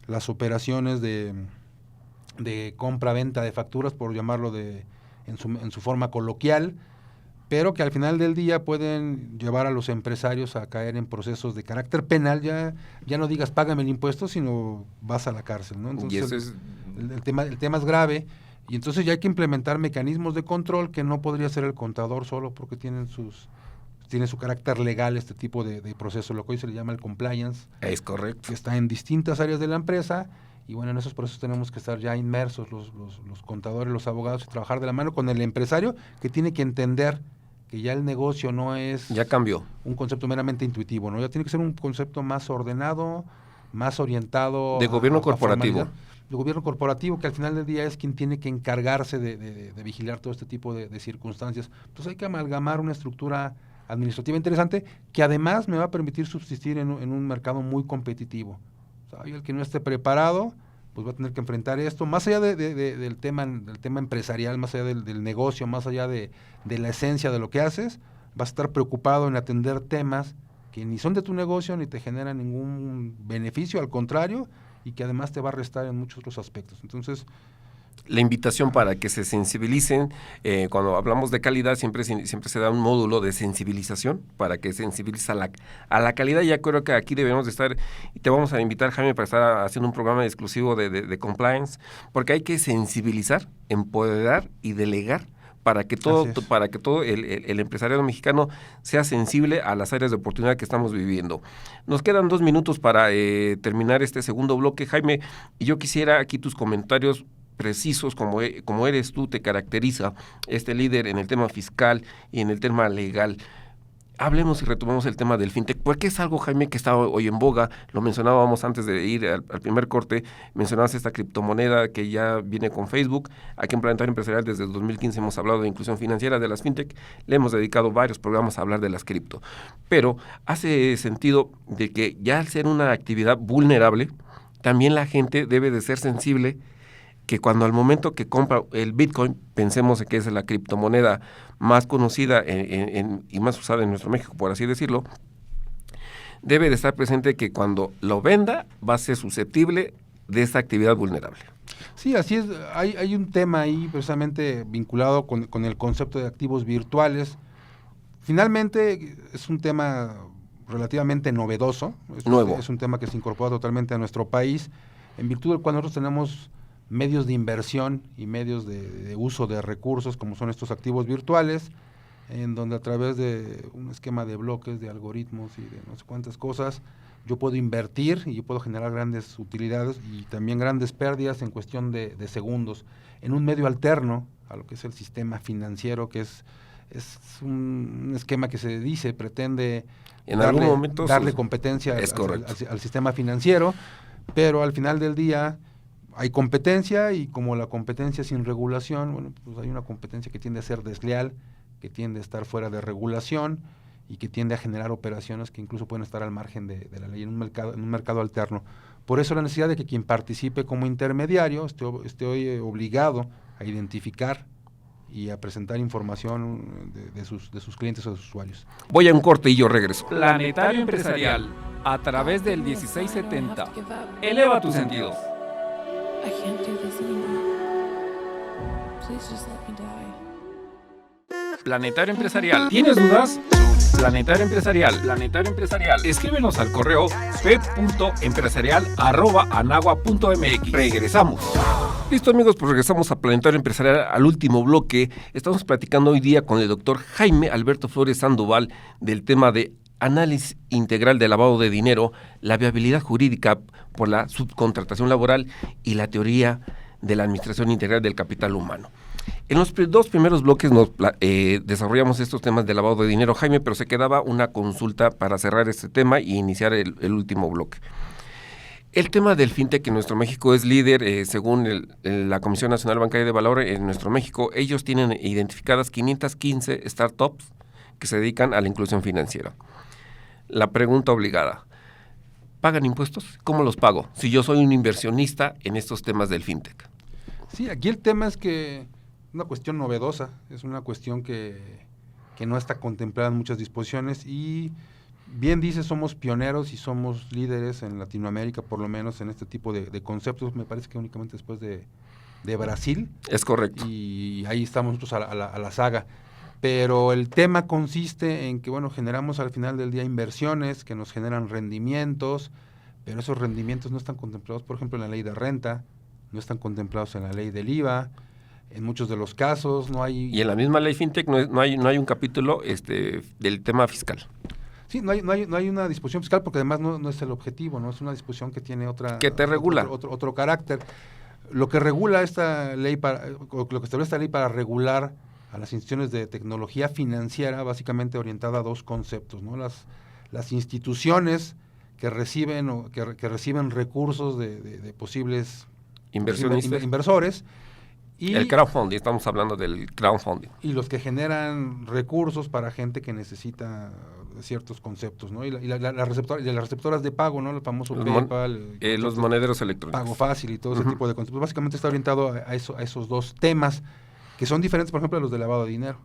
las operaciones de compra-venta de facturas, por llamarlo en su forma coloquial, pero que al final del día pueden llevar a los empresarios a caer en procesos de carácter penal. Ya no digas págame el impuesto, sino vas a la cárcel, ¿no? Entonces el tema es grave, y entonces ya hay que implementar mecanismos de control que no podría ser el contador solo, porque tiene su carácter legal este tipo de proceso, lo que hoy se le llama el compliance. Es correcto. Que está en distintas áreas de la empresa, y bueno, en esos procesos tenemos que estar ya inmersos los contadores, los abogados, y trabajar de la mano con el empresario, que tiene que entender que ya el negocio no es... Ya cambió. Un concepto meramente intuitivo, ¿no? Ya tiene que ser un concepto más ordenado, más orientado... De gobierno corporativo. De gobierno corporativo, que al final del día es quien tiene que encargarse de vigilar todo este tipo de circunstancias. Entonces hay que amalgamar una estructura administrativa interesante, que además me va a permitir subsistir en un mercado muy competitivo. O sea, el que no esté preparado, pues va a tener que enfrentar esto, más allá del tema empresarial, más allá del negocio, más allá de la esencia de lo que haces, vas a estar preocupado en atender temas que ni son de tu negocio, ni te generan ningún beneficio, al contrario, y que además te va a restar en muchos otros aspectos. Entonces, la invitación para que se sensibilicen, cuando hablamos de calidad siempre se da un módulo de sensibilización para que sensibilice a la calidad. Ya creo que aquí debemos de estar, y te vamos a invitar, Jaime, para estar haciendo un programa exclusivo de compliance, porque hay que sensibilizar, empoderar y delegar para que todo el empresariado mexicano sea sensible a las áreas de oportunidad que estamos viviendo. Nos quedan 2 minutos para terminar este segundo bloque, Jaime, y yo quisiera aquí tus comentarios precisos, como eres tú, te caracteriza este líder en el tema fiscal y en el tema legal. Hablemos y retomemos el tema del fintech, porque es algo, Jaime, que está hoy en boga. Lo mencionábamos antes de ir al primer corte, mencionabas esta criptomoneda que ya viene con Facebook. Aquí en Planetario Empresarial desde el 2015 hemos hablado de inclusión financiera de las fintech, le hemos dedicado varios programas a hablar de las cripto, pero hace sentido de que ya al ser una actividad vulnerable, también la gente debe de ser sensible, que cuando al momento que compra el Bitcoin, pensemos que es la criptomoneda más conocida y más usada en nuestro México, por así decirlo, debe de estar presente que cuando lo venda va a ser susceptible de esta actividad vulnerable. Sí, así es. Hay un tema ahí precisamente vinculado con el concepto de activos virtuales. Finalmente es un tema relativamente novedoso. Es un tema que se incorpora totalmente a nuestro país, en virtud del cual nosotros tenemos medios de inversión y medios de uso de recursos como son estos activos virtuales, en donde a través de un esquema de bloques, de algoritmos y de no sé cuántas cosas, yo puedo invertir y yo puedo generar grandes utilidades y también grandes pérdidas en cuestión de segundos, en un medio alterno a lo que es el sistema financiero, que es un esquema que pretende darle competencia al sistema financiero, pero al final del día hay competencia, y como la competencia sin regulación, bueno, pues hay una competencia que tiende a ser desleal, que tiende a estar fuera de regulación y que tiende a generar operaciones que incluso pueden estar al margen de la ley en un mercado alterno. Por eso la necesidad de que quien participe como intermediario esté hoy obligado a identificar y a presentar información de sus clientes o de sus usuarios. Voy a un corte y yo regreso. Planetario Empresarial, a través del 1670. Eleva tus sentidos. I can't do this anymore. Please Please just let me die. Planetario Empresarial. ¿Tienes dudas? Planetario Empresarial. Planetario Empresarial. Escríbenos al correo fed.empresarial@anagua.mx. Regresamos. Listo, amigos, pues regresamos a Planetario Empresarial, al último bloque. Estamos platicando hoy día con el doctor Jaime Alberto Flores Sandoval del tema de análisis integral de lavado de dinero, la viabilidad jurídica por la subcontratación laboral y la teoría de la administración integral del capital humano. En los dos primeros bloques nos desarrollamos estos temas de lavado de dinero, Jaime, pero se quedaba una consulta para cerrar este tema y iniciar el último bloque. El tema del fintech en nuestro México es líder, según la Comisión Nacional Bancaria de Valor en nuestro México. Ellos tienen identificadas 515 startups que se dedican a la inclusión financiera. La pregunta obligada, ¿pagan impuestos? ¿Cómo los pago si yo soy un inversionista en estos temas del fintech? Sí, aquí el tema es que es una cuestión novedosa, es una cuestión que no está contemplada en muchas disposiciones y bien dice, somos pioneros y somos líderes en Latinoamérica, por lo menos en este tipo de conceptos, me parece que únicamente después de Brasil. Es correcto. Y ahí estamos nosotros a la saga. Pero el tema consiste en que, bueno, generamos al final del día inversiones que nos generan rendimientos, pero esos rendimientos no están contemplados, por ejemplo, en la ley de renta, no están contemplados en la ley del IVA, en muchos de los casos no hay... Y en la misma ley fintech no hay un capítulo del tema fiscal. Sí, no hay una disposición fiscal porque además no es el objetivo, no es una disposición que tiene que te regula. Otro carácter. Lo que regula esta ley, lo que establece esta ley para regular a las instituciones de tecnología financiera, básicamente orientada a dos conceptos, ¿no? Las instituciones que reciben recursos de posibles inversores. Y el crowdfunding, estamos hablando del crowdfunding. Y los que generan recursos para gente que necesita ciertos conceptos, ¿no? Y las receptoras de pago, ¿no? El famoso PayPal. Los monederos electrónicos. Pago fácil y todo ese tipo de conceptos. Básicamente está orientado a esos dos temas, que son diferentes, por ejemplo, de los de lavado de dinero.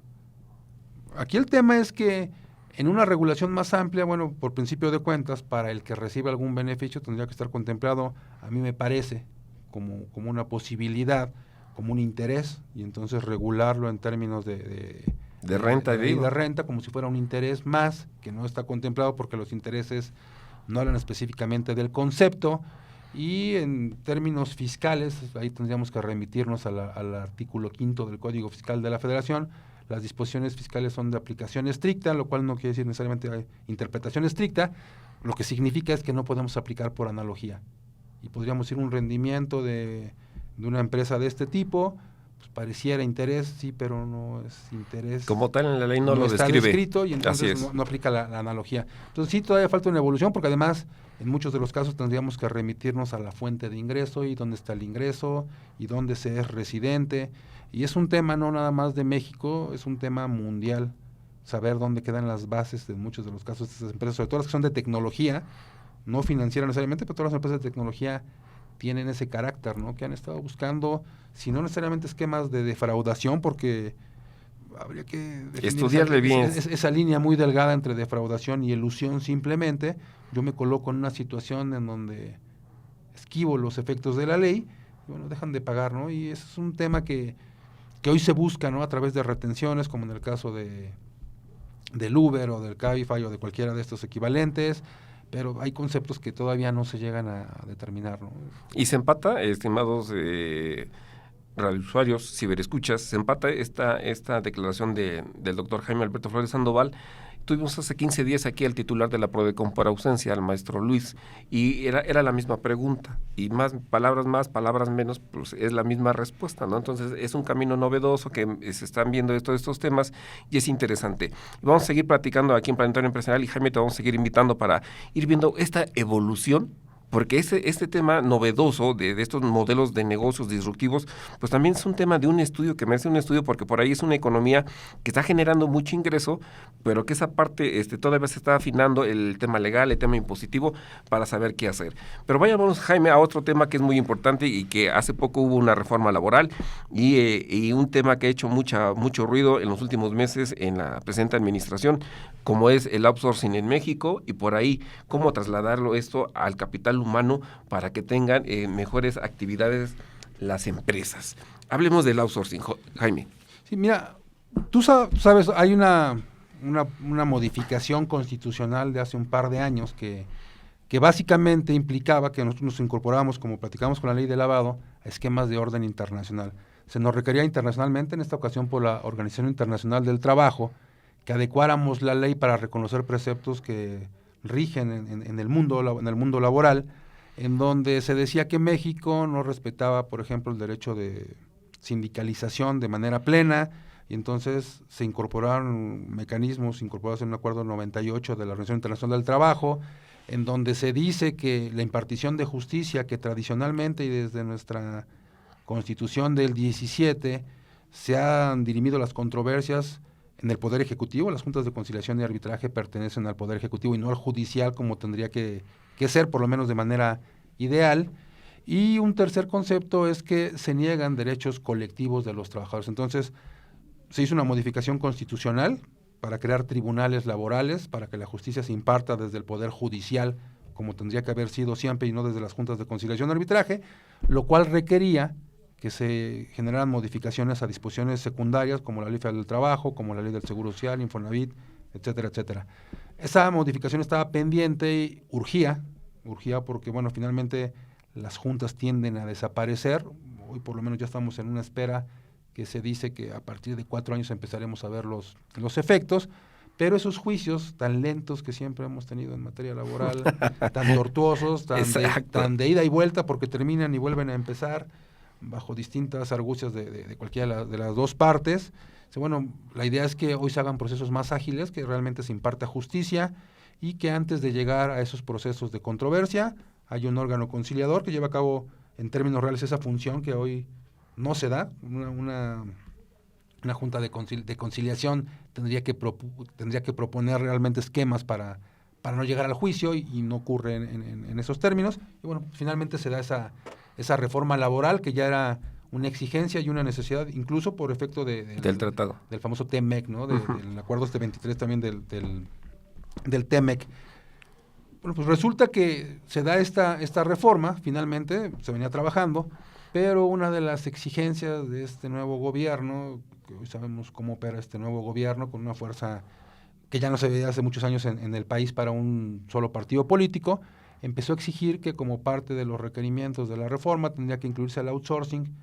Aquí el tema es que en una regulación más amplia, bueno, por principio de cuentas, para el que recibe algún beneficio tendría que estar contemplado, a mí me parece, como una posibilidad, como un interés, y entonces regularlo en términos de renta y de renta, como si fuera un interés más, que no está contemplado porque los intereses no hablan específicamente del concepto, y en términos fiscales, ahí tendríamos que remitirnos al artículo 5 del Código Fiscal de la Federación. Las disposiciones fiscales son de aplicación estricta, lo cual no quiere decir necesariamente interpretación estricta, lo que significa es que no podemos aplicar por analogía. Y podríamos decir un rendimiento de una empresa de este tipo, pues pareciera interés, sí, pero no es interés. Como tal en la ley no lo está describe. descrito y entonces no aplica la analogía. Entonces sí, todavía falta una evolución porque además en muchos de los casos tendríamos que remitirnos a la fuente de ingreso y dónde está el ingreso y dónde se es residente. Y es un tema no nada más de México, es un tema mundial, saber dónde quedan las bases de muchos de los casos de estas empresas, sobre todo las que son de tecnología, no financiera necesariamente, pero todas las empresas de tecnología tienen ese carácter, ¿no? Que han estado buscando, si no necesariamente esquemas de defraudación, porque habría que estudiarle bien esa línea muy delgada entre defraudación y elusión. Simplemente yo me coloco en una situación en donde esquivo los efectos de la ley, y bueno, dejan de pagar, ¿no? Y ese es un tema que hoy se busca, ¿no? A través de retenciones, como en el caso del Uber o del Cabify o de cualquiera de estos equivalentes, pero hay conceptos que todavía no se llegan a determinar, ¿no? Y se empata, estimados radiousuarios, ciberescuchas, se empata esta declaración del doctor Jaime Alberto Flores Sandoval. Tuvimos hace 15 días aquí al titular de la Prodecon por ausencia, al maestro Luis, y era la misma pregunta, y palabras más, palabras menos, pues es la misma respuesta, ¿no? Entonces es un camino novedoso que se están viendo estos temas y es interesante. Vamos a seguir platicando aquí en Planetario Empresarial y Jaime te vamos a seguir invitando para ir viendo esta evolución, porque este tema novedoso de estos modelos de negocios disruptivos, pues también es un tema de un estudio que merece un estudio, porque por ahí es una economía que está generando mucho ingreso, pero que esa parte todavía se está afinando el tema legal, el tema impositivo, para saber qué hacer. Pero vayamos, Jaime, a otro tema que es muy importante y que hace poco hubo una reforma laboral y un tema que ha hecho mucho ruido en los últimos meses en la presente administración, como es el outsourcing en México, y por ahí cómo trasladarlo esto al capital humano para que tengan mejores actividades las empresas. Hablemos del outsourcing, Jaime. Sí, mira, tú sabes, hay una modificación constitucional de hace un par de años que básicamente implicaba que nosotros nos incorporamos, como platicamos con la ley de lavado, a esquemas de orden internacional. Se nos requería internacionalmente, en esta ocasión por la Organización Internacional del Trabajo, que adecuáramos la ley para reconocer preceptos que rigen en el mundo laboral, en donde se decía que México no respetaba, por ejemplo, el derecho de sindicalización de manera plena, y entonces se incorporaron mecanismos incorporados en un acuerdo 98 de la Organización Internacional del Trabajo, en donde se dice que la impartición de justicia, que tradicionalmente y desde nuestra Constitución del 17 se han dirimido las controversias en el Poder Ejecutivo. Las juntas de conciliación y arbitraje pertenecen al Poder Ejecutivo y no al judicial, como tendría que ser, por lo menos de manera ideal. Y un tercer concepto es que se niegan derechos colectivos de los trabajadores. Entonces, se hizo una modificación constitucional para crear tribunales laborales, para que la justicia se imparta desde el Poder Judicial, como tendría que haber sido siempre, y no desde las juntas de conciliación y arbitraje, lo cual requería que se generaran modificaciones a disposiciones secundarias, como la Ley Federal del Trabajo, como la Ley del Seguro Social, Infonavit, etcétera, etcétera. Esa modificación estaba pendiente y urgía porque, bueno, finalmente las juntas tienden a desaparecer. Hoy por lo menos ya estamos en una espera que se dice que a partir de 4 años empezaremos a ver los efectos, pero esos juicios tan lentos que siempre hemos tenido en materia laboral, tan tortuosos, tan de ida y vuelta, porque terminan y vuelven a empezar, bajo distintas argucias de cualquiera de las dos partes. Bueno, la idea es que hoy se hagan procesos más ágiles, que realmente se imparta justicia, y que antes de llegar a esos procesos de controversia, hay un órgano conciliador que lleva a cabo en términos reales esa función que hoy no se da. Una junta de conciliación tendría que proponer realmente esquemas para no llegar al juicio, y no ocurre en esos términos. Y bueno, finalmente se da esa reforma laboral que ya era una exigencia y una necesidad, incluso por efecto del tratado, del famoso TEMEC, ¿no? Del acuerdo 23 también del TEMEC. Bueno, pues resulta que se da esta reforma, finalmente se venía trabajando, pero una de las exigencias de este nuevo gobierno, que hoy sabemos cómo opera este nuevo gobierno, con una fuerza que ya no se veía hace muchos años en el país para un solo partido político, empezó a exigir que como parte de los requerimientos de la reforma tendría que incluirse el outsourcing,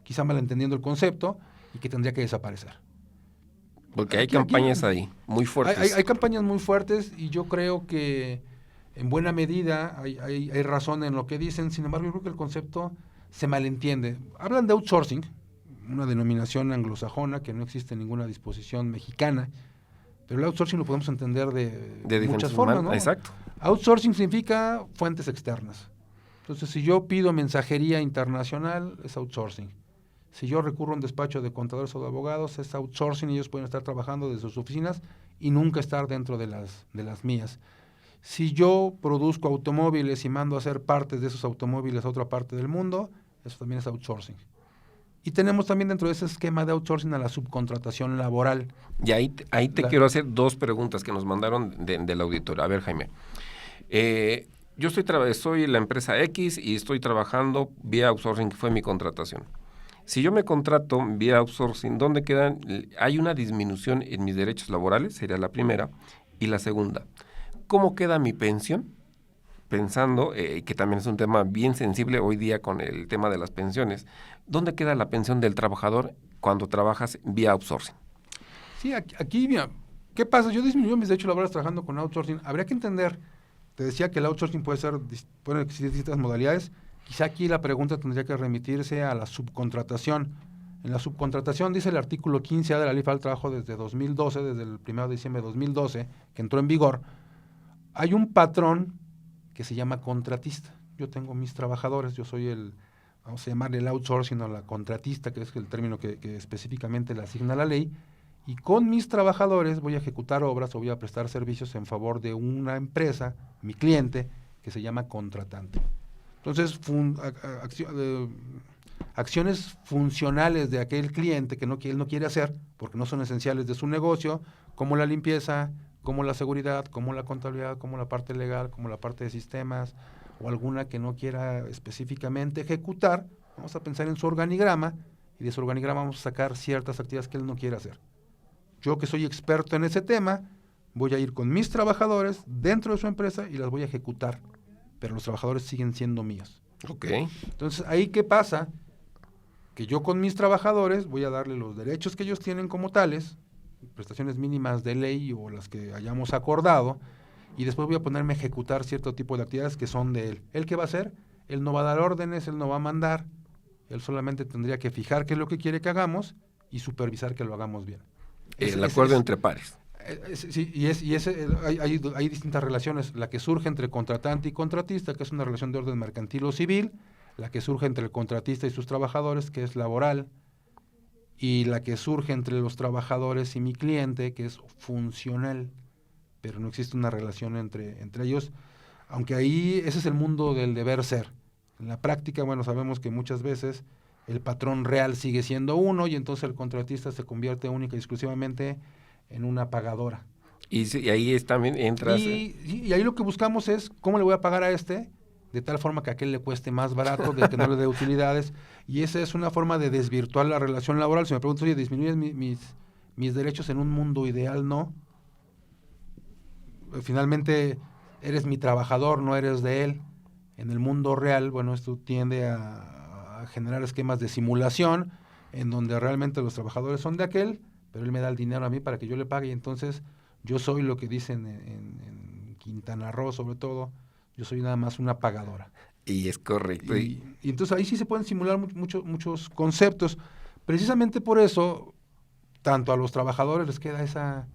quizá malentendiendo el concepto, y que tendría que desaparecer. Porque hay campañas ahí muy fuertes. Hay campañas muy fuertes, y yo creo que en buena medida hay razón en lo que dicen. Sin embargo, yo creo que el concepto se malentiende. Hablan de outsourcing, una denominación anglosajona que no existe en ninguna disposición mexicana, pero el outsourcing lo podemos entender de muchas formas, ¿no? Exacto. Outsourcing significa fuentes externas. Entonces, si yo pido mensajería internacional, es outsourcing. Si yo recurro a un despacho de contadores o de abogados, es outsourcing, y ellos pueden estar trabajando desde sus oficinas y nunca estar dentro de las mías. Si yo produzco automóviles y mando a hacer partes de esos automóviles a otra parte del mundo, eso también es outsourcing. Y tenemos también dentro de ese esquema de outsourcing a la subcontratación laboral. Y ahí te quiero hacer 2 preguntas que nos mandaron del auditorio. A ver, Jaime. Yo soy la empresa X y estoy trabajando vía outsourcing, que fue mi contratación. Si yo me contrato vía outsourcing, ¿dónde quedan? ¿Hay una disminución en mis derechos laborales? Sería la primera. Y la segunda, ¿cómo queda mi pensión? Pensando que también es un tema bien sensible hoy día con el tema de las pensiones. ¿Dónde queda la pensión del trabajador cuando trabajas vía outsourcing? Sí, aquí mira, ¿qué pasa? Yo disminuyo mis derechos laborales trabajando con outsourcing. Habría que entender, te decía que el outsourcing pueden existir distintas modalidades. Quizá aquí la pregunta tendría que remitirse a la subcontratación. En la subcontratación dice el artículo 15A de la Ley Federal del Trabajo desde 2012, desde el 1 de diciembre de 2012, que entró en vigor. Hay un patrón que se llama contratista. Yo tengo mis trabajadores, yo soy vamos a llamarle el outsourcing o la contratista, que es el término que específicamente le asigna la ley, y con mis trabajadores voy a ejecutar obras o voy a prestar servicios en favor de una empresa, mi cliente, que se llama contratante. Entonces, acciones funcionales de aquel cliente que él no quiere hacer, porque no son esenciales de su negocio, como la limpieza, como la seguridad, como la contabilidad, como la parte legal, como la parte de sistemas, o alguna que no quiera específicamente ejecutar, Vamos a pensar en su organigrama y de su organigrama vamos a sacar ciertas actividades que él no quiere hacer. Yo, que soy experto en ese tema, voy a ir con mis trabajadores dentro de su empresa y las voy a ejecutar, pero los trabajadores siguen siendo míos. Ok. Entonces, ¿ahí qué pasa? Que yo con mis trabajadores voy a darle los derechos que ellos tienen como tales, prestaciones mínimas de ley o las que hayamos acordado, y después voy a ponerme a ejecutar cierto tipo de actividades que son de él. ¿Él qué va a hacer? Él no va a dar órdenes, él no va a mandar, él solamente tendría que fijar qué es lo que quiere que hagamos y supervisar que lo hagamos bien. El acuerdo entre pares. Sí, hay distintas relaciones, la que surge entre contratante y contratista, que es una relación de orden mercantil o civil, la que surge entre el contratista y sus trabajadores, que es laboral, y la que surge entre los trabajadores y mi cliente, que es funcional, pero no existe una relación entre ellos, aunque ahí ese es el mundo del deber ser. En la práctica, bueno, sabemos que muchas veces el patrón real sigue siendo uno y entonces el contratista se convierte única y exclusivamente en una pagadora. Y ahí también entras... Y ahí lo que buscamos es cómo le voy a pagar a este, de tal forma que a aquel le cueste más barato, de que no le dé utilidades, y esa es una forma de desvirtuar la relación laboral. Si me preguntas, oye, ¿disminuyes mis derechos en un mundo ideal? No. Finalmente, eres mi trabajador, no eres de él. En el mundo real, bueno, esto tiende a generar esquemas de simulación, en donde realmente los trabajadores son de aquel, pero él me da el dinero a mí para que yo le pague, y entonces yo soy lo que dicen en Quintana Roo, sobre todo, yo soy nada más una pagadora. Y es correcto. Y entonces ahí sí se pueden simular muchos conceptos. Precisamente por eso, tanto a los trabajadores les queda esa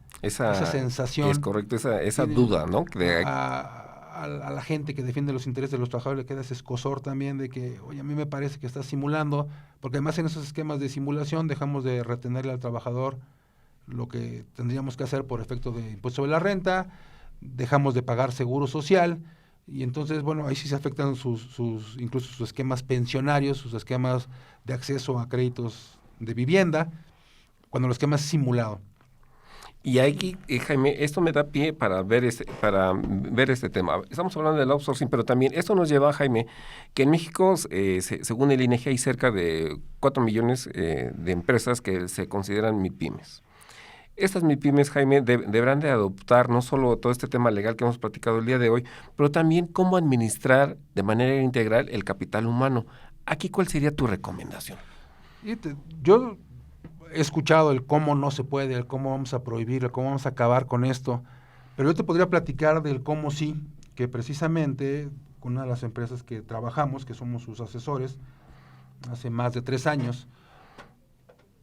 sensación. Es correcto, esa duda, ¿no? A la gente que defiende los intereses de los trabajadores le queda ese escozor también de que, oye, a mí me parece que estás simulando, porque además en esos esquemas de simulación dejamos de retenerle al trabajador lo que tendríamos que hacer por efecto de impuesto sobre la renta, dejamos de pagar seguro social, y entonces, bueno, ahí sí se afectan incluso sus esquemas pensionarios, sus esquemas de acceso a créditos de vivienda, cuando el esquema es simulado. Y aquí, Jaime, esto me da pie para ver este tema. Estamos hablando del outsourcing, pero también esto nos lleva, Jaime, que en México, según el INEGI, hay cerca de 4 millones de empresas que se consideran MIPYMES. Estas MIPYMES, Jaime, deberán de adoptar no solo todo este tema legal que hemos platicado el día de hoy, pero también cómo administrar de manera integral el capital humano. Aquí, ¿cuál sería tu recomendación? Yo he escuchado el cómo no se puede, el cómo vamos a prohibir, el cómo vamos a acabar con esto, pero yo te podría platicar del cómo sí, que precisamente con una de las empresas que trabajamos, que somos sus asesores, hace más de 3 años,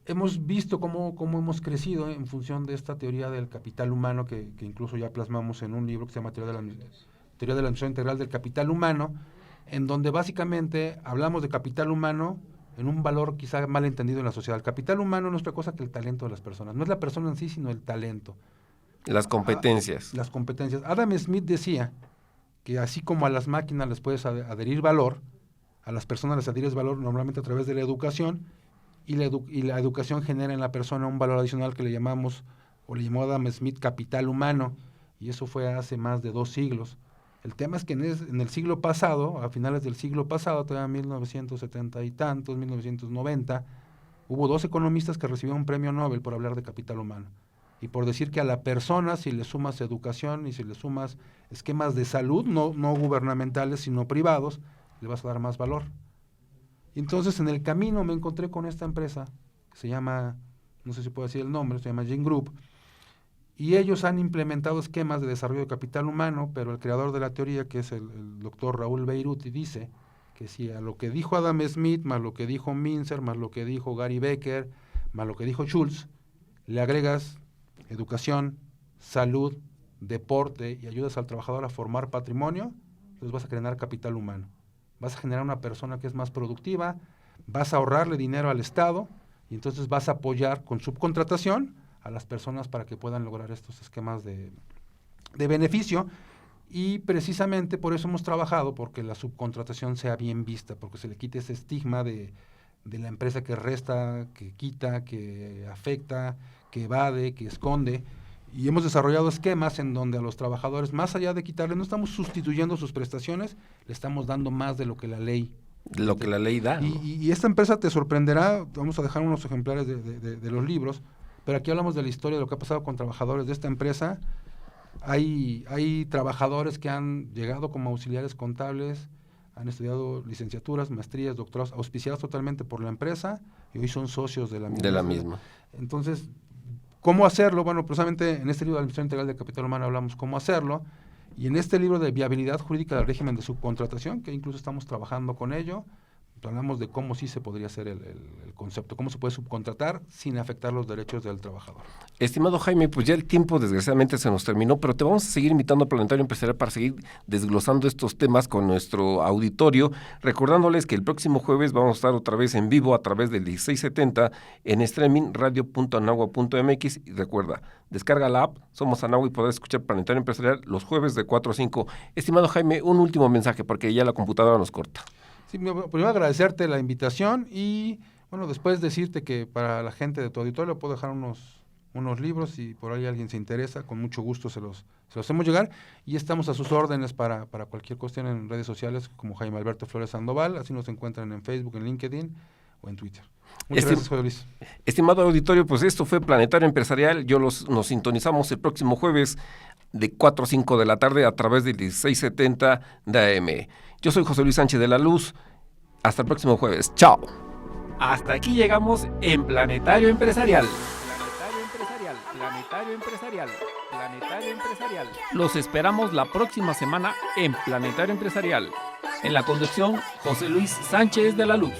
hemos visto cómo hemos crecido en función de esta teoría del capital humano, que incluso ya plasmamos en un libro que se llama Teoría de la Administración Integral del Capital Humano, en donde básicamente hablamos de capital humano en un valor quizá mal entendido en la sociedad. El capital humano no es otra cosa que el talento de las personas. No es la persona en sí, sino el talento. Las competencias. Las competencias. Adam Smith decía que así como a las máquinas les puedes adherir valor, a las personas les adhieres valor normalmente a través de la educación, y la educación genera en la persona un valor adicional que le llamamos, o le llamó Adam Smith, capital humano, y eso fue hace más de 2 siglos. El tema es que en el siglo pasado, a finales del siglo pasado, todavía 1970 y tantos, 1990, hubo 2 economistas que recibieron un premio Nobel por hablar de capital humano. Y por decir que a la persona, si le sumas educación y si le sumas esquemas de salud, no gubernamentales, sino privados, le vas a dar más valor. Entonces, en el camino me encontré con esta empresa, que se llama, no sé si puedo decir el nombre, se llama Gene Group, y ellos han implementado esquemas de desarrollo de capital humano, pero el creador de la teoría, que es el doctor Raúl Beiruti, dice que si a lo que dijo Adam Smith, más lo que dijo Minzer, más lo que dijo Gary Becker, más lo que dijo Schultz, le agregas educación, salud, deporte y ayudas al trabajador a formar patrimonio, entonces vas a generar capital humano. Vas a generar una persona que es más productiva, vas a ahorrarle dinero al Estado y entonces vas a apoyar con subcontratación a las personas para que puedan lograr estos esquemas de beneficio, y precisamente por eso hemos trabajado, porque la subcontratación sea bien vista, porque se le quite ese estigma de la empresa que resta, que quita, que afecta, que evade, que esconde, y hemos desarrollado esquemas en donde a los trabajadores, más allá de quitarle, no estamos sustituyendo sus prestaciones, le estamos dando más de lo que la ley Lo que la ley da. ¿no? Y esta empresa te sorprenderá, vamos a dejar unos ejemplares de los libros, pero aquí hablamos de la historia de lo que ha pasado con trabajadores de esta empresa. Hay trabajadores que han llegado como auxiliares contables, han estudiado licenciaturas, maestrías, doctorados, auspiciados totalmente por la empresa y hoy son socios de la misma. De la misma. Entonces, ¿cómo hacerlo? Bueno, precisamente en este libro de Administración Integral del Capital Humano hablamos cómo hacerlo, y en este libro de viabilidad jurídica del régimen de subcontratación, que incluso estamos trabajando con ello, hablamos de cómo sí se podría hacer el concepto, cómo se puede subcontratar sin afectar los derechos del trabajador. Estimado Jaime, pues ya el tiempo desgraciadamente se nos terminó, pero te vamos a seguir invitando a Planetario Empresarial para seguir desglosando estos temas con nuestro auditorio, recordándoles que el próximo jueves vamos a estar otra vez en vivo a través del 1670 en streaming radio.anagua.mx, y recuerda, descarga la app, somos Anagua, y podrás escuchar Planetario Empresarial los jueves de 4 a 5. Estimado Jaime, un último mensaje porque ya la computadora nos corta. Sí, primero agradecerte la invitación y, bueno, después decirte que para la gente de tu auditorio puedo dejar unos libros, y por ahí alguien se interesa, con mucho gusto se los hacemos llegar, y estamos a sus órdenes para cualquier cuestión en redes sociales como Jaime Alberto Flores Sandoval, así nos encuentran en Facebook, en LinkedIn o en Twitter. Muchas gracias, José Luis. Estimado auditorio, pues esto fue Planetario Empresarial. Nos sintonizamos el próximo jueves de 4 a 5 de la tarde a través del 1670 de AM. Yo soy José Luis Sánchez de la Luz. Hasta el próximo jueves. Chao. Hasta aquí llegamos en Planetario Empresarial. Planetario Empresarial, Planetario Empresarial, Planetario Empresarial. Los esperamos la próxima semana en Planetario Empresarial. En la conducción, José Luis Sánchez de la Luz.